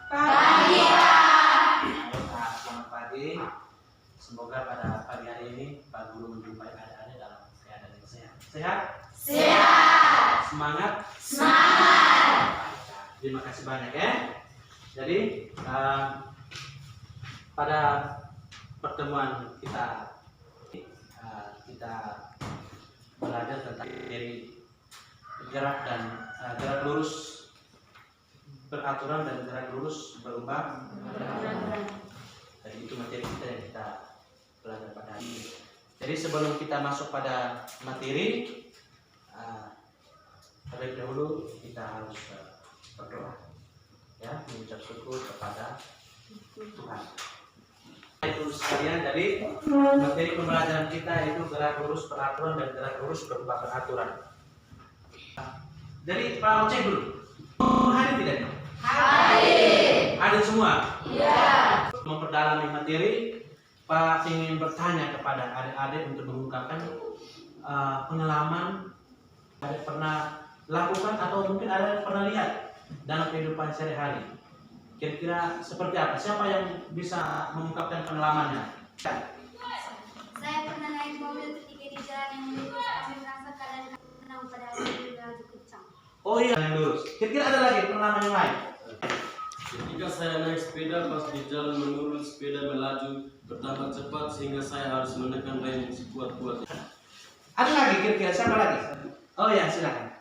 Pagi, Pak. Selamat pagi. Semoga pada pagi hari ini Pak Guru menjumpai adik-adik dalam keadaan yang sehat. Sehat? Sehat. Semangat? Semangat. Terima kasih banyak ya. Jadi pada pertemuan kita belajar tentang diri gerak dan gerak lurus beraturan dan gerak lurus berubah. Jadi itu materi kita yang kita belajar pada hari ini. Jadi sebelum kita masuk pada materi, terlebih dahulu kita harus berdoa, ya, mengucap syukur kepada Tuhan. Itu sekalian, jadi materi pembelajaran kita itu gerak lurus peraturan dan gerak lurus berubah peraturan. Jadi Pak cek dulu, hadir tidak? Hadir. Hadir semua? Iya. Memperdalami materi, Pak ingin bertanya kepada adik-adik untuk mengungkapkan pengalaman adik pernah lakukan atau mungkin ada pernah lihat dalam kehidupan sehari-hari. Kira-kira seperti apa? Siapa yang bisa mengungkapkan pengalamannya? Saya pernah naik mobil ketika di jalan yang lurus, kami merasa keadaan tenang pada mobil melaju kencang. Oh iya, yang lurus. Kira-kira ada lagi pengalaman yang lain? Ketika saya naik sepeda pas di jalan menurun, sepeda melaju bertambah cepat sehingga saya harus menekan rem sekuat-kuatnya. Ada lagi kira-kira siapa lagi? Oh ya, silakan.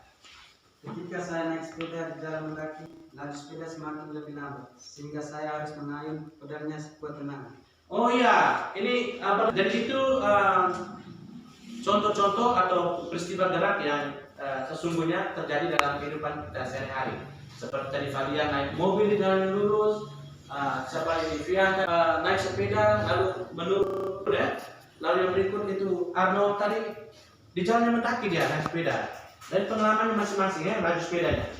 Ketika saya naik sepeda di jalan mendaki, laju sepeda semakin lebih lambat, sehingga saya harus mengayun pedalnya sekuat tenaga. Oh iya, ini dari situ contoh-contoh atau peristiwa gerak yang sesungguhnya terjadi dalam kehidupan kita sehari-hari. Seperti tadi Fadia naik mobil di jalan yang lurus, siapa ini Fian naik sepeda lalu menurun, ya. Lalu yang berikut itu Arnold tadi di jalan yang mendaki dia naik sepeda. Dan pengalamannya masing-masing ya, laju sepedanya.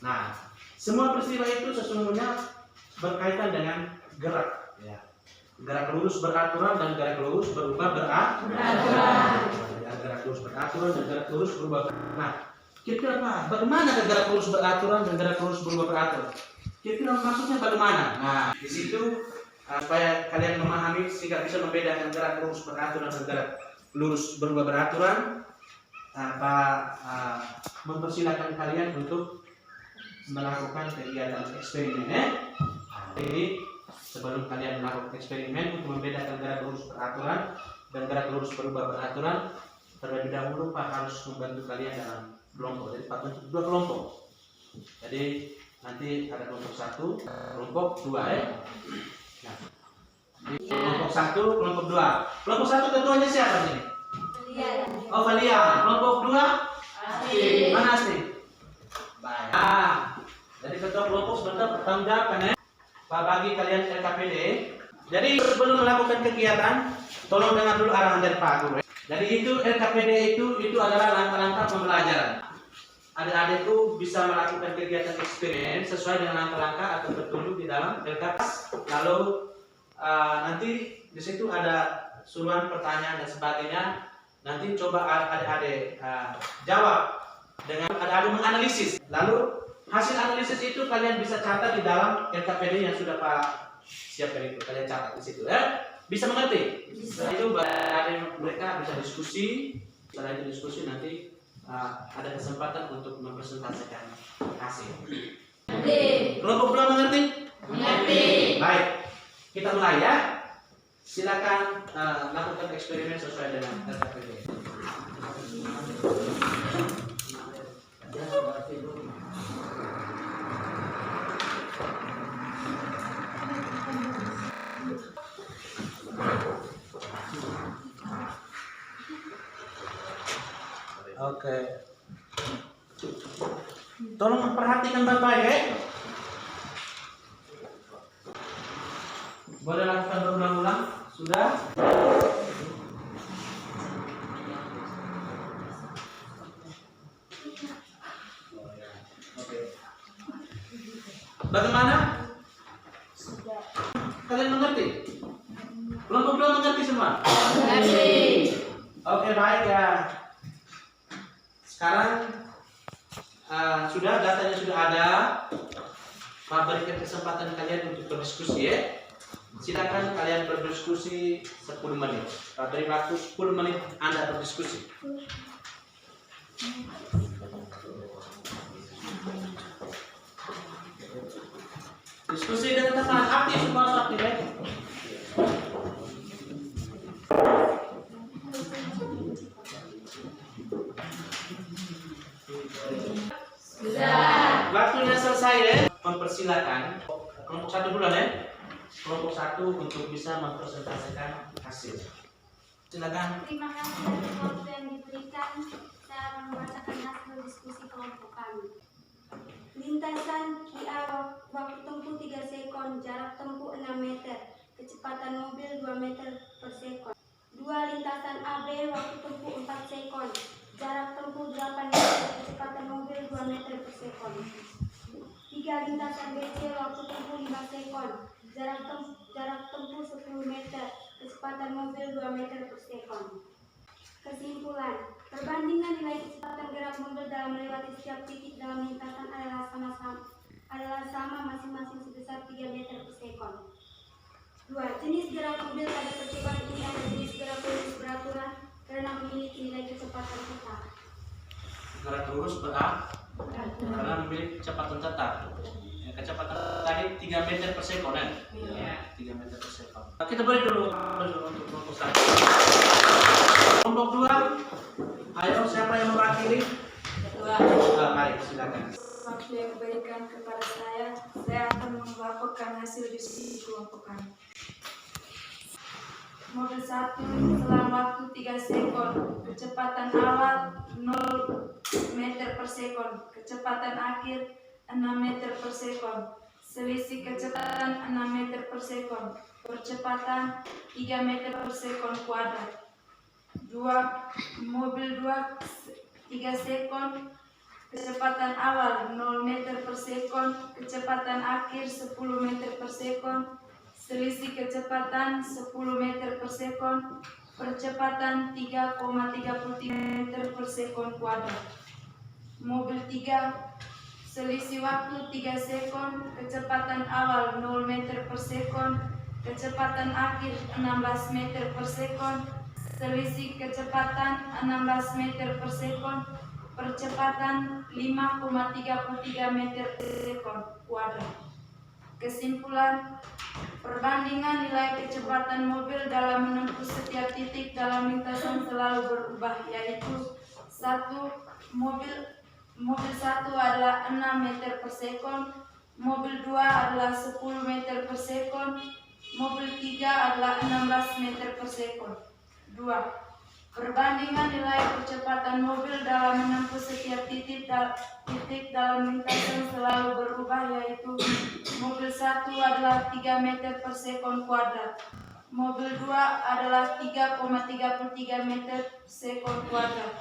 Nah, semua peristiwa itu sesungguhnya berkaitan dengan gerak, ya. Gerak lurus beraturan dan gerak lurus berubah beraturan. Gerak lurus beraturan dan gerak lurus berubah beraturan. Nah, kira-kira apa? Bagaimana gerak lurus beraturan dan gerak lurus berubah beraturan? Kira-kira maksudnya bagaimana? Nah, di situ supaya kalian memahami sehingga bisa membedakan gerak lurus beraturan dan gerak lurus berubah beraturan. Pak mempersilahkan kalian untuk melakukan kegiatan eksperimen ya. Jadi sebelum kalian melakukan eksperimen untuk membedakan gerak lurus beraturan dan gerak lurus berubah beraturan, terlebih dahulu Pak harus membantu kalian dalam kelompok. Jadi Pak bentuk dua kelompok. Jadi nanti ada kelompok 1, kelompok 2 ya. Nah, kelompok 1, kelompok 2. Kelompok 1 ketuanya siapa nih? Oh, Valia. Kelompok 2? Asli. Mana Asli? Baik. Jadi ketua kelompok sebentar bertanggung jawab kan ya? Pak bagi kalian LKPD. Jadi sebelum melakukan kegiatan, tolong dengar dulu arahan dari Pak Guru. Jadi itu LKPD itu adalah langkah-langkah pembelajaran. Adik-adikku bisa melakukan kegiatan eksperimen sesuai dengan langkah-langkah atau petunjuk di dalam LKPD. Lalu nanti di situ ada suruhan pertanyaan dan sebagainya. Nanti coba adik-adik jawab dengan adik-adik menganalisis. Lalu hasil analisis itu kalian bisa catat di dalam LKPD yang sudah Pak siapkan itu. Kalian catat di situ ya. Bisa mengerti? Bisa. Itu mereka bisa diskusi. Setelah itu diskusi nanti ada kesempatan untuk mempresentasikan hasil. Mengerti. Kelompok 2 mengerti? Mengerti. Baik. Kita mulai ya. Silakan lakukan eksperimen sesuai dengan LKPD. Oke. Tolong memperhatikan baik-baik ya. Boleh lakukan berulang-ulang? Sudah? Oke. Bagaimana? Sudah. Kalian mengerti? Kelompok 2 mengerti semua? Mengerti. Oke, baik ya. Sekarang sudah datanya sudah ada. berikan kesempatan kalian untuk berdiskusi ya. Silakan kalian berdiskusi 10 menit. Beri waktu 10 menit Anda berdiskusi. Diskusi dengan teman, aktif semua harus aktif ya. Sudah. Waktunya selesai ya. Mempersilakan kelompok 1 dulu ya. Kelompok 1 untuk bisa mempresentasikan hasil. Silakan. Terima kasih atas waktu yang diberikan. Saya akan membacakan hasil diskusi kelompok kami. Lintasan QA waktu tempuh 3 sekon, jarak tempuh 6 meter, kecepatan mobil 2 meter per sekon. 2. Lintasan AB waktu tempuh 4 sekon, jarak tempuh 8 meter, kecepatan mobil 2 meter per sekon. 3. Lintasan BC waktu tempuh 5 sekon, jarak tempuh 10 meter, kecepatan mobil 2 meter per sekon. Kesimpulan, perbandingan nilai kecepatan gerak mobil dalam melewati setiap titik dalam lintasan adalah sama masing-masing sebesar 3 meter per sekon. 2. Jenis gerak mobil pada percobaan ini ada jenis gerak lurus beraturan karena memiliki nilai kecepatan tetap. Gerak lurus karena memiliki kecepatan tetap. Ya, kecepatan tadi 3 meter per sekon ya? Iya. 3 meter per sekon. Nah, kita beri dulu untuk kelompok 1. Kelompok 2, ayo siapa yang mewakili? Mari silakan. Waktu yang diberikan kepada saya akan melaporkan hasil diskusi kelompok kami. Mobil 1 selang waktu 3 sekon, kecepatan awal 0 meter per sekon, kecepatan akhir 6 meter per sekon, selisih kecepatan 6 meter per sekon, percepatan 3 meter per sekon kuadrat. 2. Mobil 2 3 sekon, kecepatan awal 0 meter per sekon, kecepatan akhir 10 meter per sekon, selisih kecepatan 10 meter per sekon, percepatan 3,33 meter per sekon kuadrat. Mobil 3 selisih waktu 3 sekon, kecepatan awal 0 meter per sekon, kecepatan akhir 16 meter per sekon, selisih kecepatan 16 meter per sekon, percepatan 5,33 meter per sekon kuadrat. Kesimpulan, perbandingan nilai kecepatan mobil dalam menempuh setiap titik dalam lintasan selalu berubah, yaitu 1. Mobil 1 adalah 6 meter per sekon, mobil 2 adalah 10 meter per sekon, mobil 3 adalah 16 meter per sekon. 2. Perbandingan nilai percepatan mobil dalam menempuh setiap titik dalam lintasan selalu berubah, yaitu mobil 1 adalah 3 meter per sekon kuadrat, mobil 2 adalah 3,33 meter per sekon kuadrat,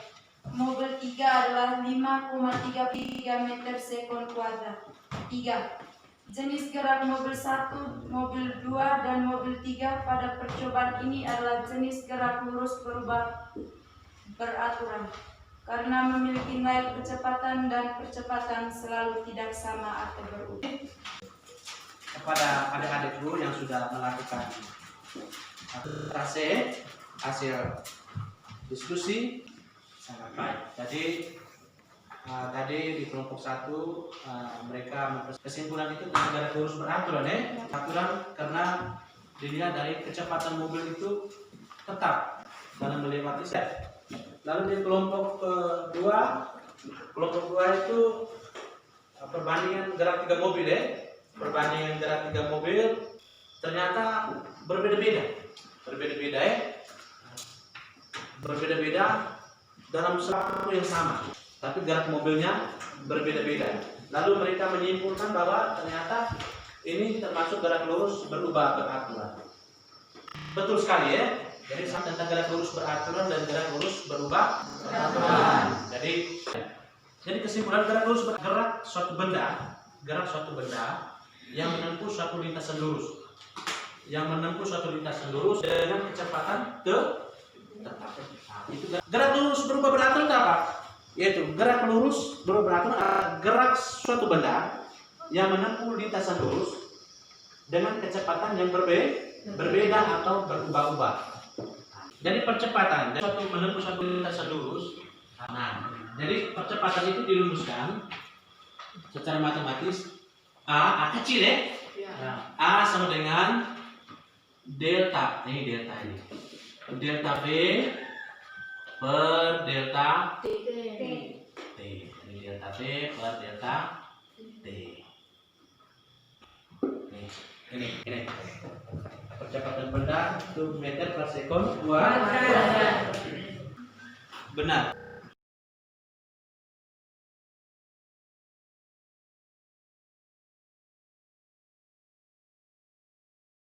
mobil 3 adalah 5,33 meter sekon kuadrat. 3. Jenis gerak mobil 1, mobil 2, dan mobil 3 pada percobaan ini adalah jenis gerak lurus beraturan karena memiliki nilai kecepatan dan percepatan selalu tidak sama atau berubah. Kepada adik-adikku yang sudah melakukan hasil diskusi sangat baik. Jadi tadi di kelompok 1 mereka kesimpulan itu tentang garis lurus beraturan ya. Aturan karena dilihat dari kecepatan mobil itu tetap dalam melewati set. Lalu di kelompok kedua itu perbandingan gerak 3 mobil ya. Perbandingan gerak 3 mobil ternyata berbeda-beda ya. Berbeda-beda dalam satu yang sama, tapi gerak mobilnya berbeda-beda. Lalu mereka menyimpulkan bahwa ternyata ini termasuk gerak lurus berubah beraturan. Betul sekali ya. Jadi tentang gerak lurus beraturan dan gerak lurus berubah beraturan. Jadi kesimpulan gerak lurus bergerak suatu benda yang menempuh suatu lintasan lurus. Dengan kecepatan tetap. Itu gerak lurus berubah beraturan apa? Yaitu gerak lurus berubah beraturan gerak suatu benda yang menempuh lintasan lurus dengan kecepatan yang berbeda atau berubah-ubah. Jadi percepatan dari menempuh satu lintasan lurus. Nah, jadi percepatan itu dirumuskan secara matematis. A kecil ya. A sama dengan delta. Ini delta ini. Delta V per delta T. T. Ini delta T per delta T. Ini. Percepatan benda itu meter per sekon kuadrat. Benar.